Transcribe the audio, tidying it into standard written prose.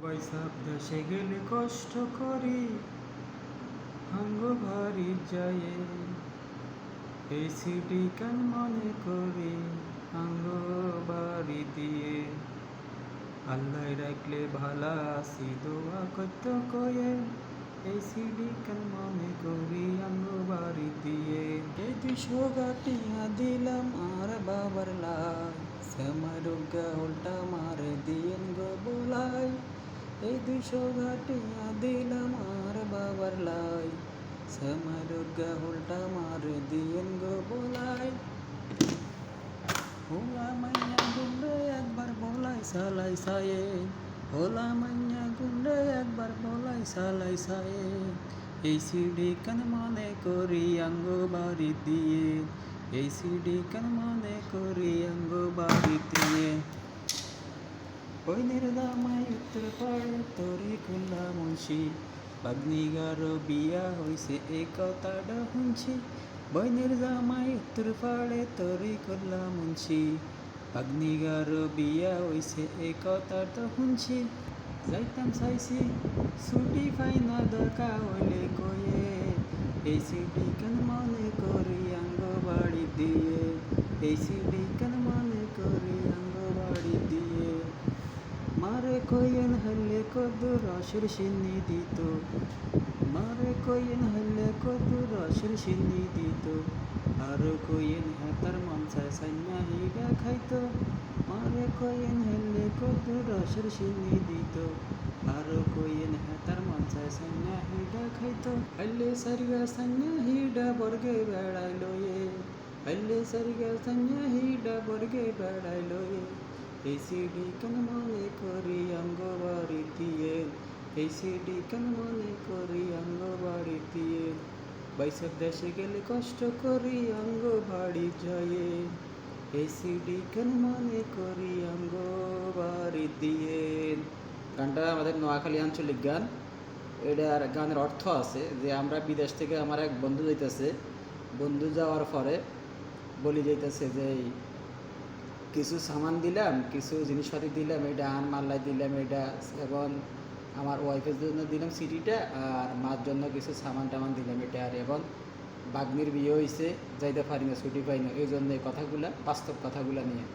পয়সা দেশে গেলে কষ্ট করি অঙ্গ ভারী যায় এই সিটি কেন মনে করি অঙ্গ বাড়ি দিয়ে আল্লাহ রাখলে ভালা আসি দোয়া করত কয়ে এই সিডি কেন মনে করি অঙ্গ বাড়ি দিয়ে এই 200 গাটিয়া দিলাম আর বাবার লাই সময় রোগা উল্টা মারে দিয়েন গো বলাই এই 200 গাটিয়া দিলাম আর বাবার লাই সময় রোগা উল্টা মারে দিয়েন গো বলাই হোলা মাইয়া গুন্ডে একবার বলাই সালাই সায়ে হোলা মাইয়া গুন্ডে একবার বলাই সালাই সায়ে এই সিডি কেন মনে করি অঙ্গ বাড়ি দিয়ে এই সিডি কেন মনে করি অঙ্গ বাড়ি দিয়ে কইনের দামাই উত্তর পাড়ে তোরে খুল্লা মুন্সি বাগ্নিগার বিয়া হইছে এই কথাটা শুনছি বইনের জামাই উত্তর পাড়ে তোরে খুল্লা মুন্সি বাগ্নিগার বিয়া হইছে এই কথাটা শুনছি যাইতাম চাইছি ছুটি পাই না দরকার হইলে কয়ে এই সিডি কেন মনে করি অঙ্গ বাড়ি দিয়ে এই সিডি কেন মনে করি অঙ্গ বাড়ি দিয়ে মারে কইন হলে কত রসের সিন্নি দিত মারে কইন হলে কত রসের সিন্নি দিত আর কইন হাতার মনসায় সাইয়া হিগা খাইত মারে কইন হলে কত রসের সিন্নি দিত আর কইন হাতার মনসায় সাইয়া হিগা খাইত হলে সারিগা সাইয়া হিডা বর্গে বেড়াইলো হলে সারিগা সাইয়া হিডা বর্গে বেড়াইলো এই সিডি কেন মনে করি অঙ্গ বাড়ি দিয়ে এই সিডি কেন মনে করি অঙ্গ বাড়ি দিয়ে বাইসব দেশে গেলে কষ্ট করি অঙ্গ বাড়ি যায় এই সিডি কেন মনে করি অঙ্গ বাড়ি দিয়ে। গানটা আমাদের নোয়াখালী আঞ্চলিক গান। এটার গানের অর্থ আছে যে আমরা বিদেশ থেকে আমার এক বন্ধু যাইতেছে, বন্ধু যাওয়ার পরে বলি যাইতেছে যে কিছু সামান দিলাম, কিছু জিনিসপাতি দিলাম, এটা আন মাল্লাই দিলাম, এটা এবং আমার ওয়াইফের জন্য দিলাম সিটিটা, আর মার জন্য কিছু সামান টামান দিলাম এটা, আর এবং বাগ্নির বিয়ে হয়েছে যাইতে পারি না, ছুটি পাই না, এই জন্য এই কথাগুলা বাস্তব কথাগুলা নিয়ে।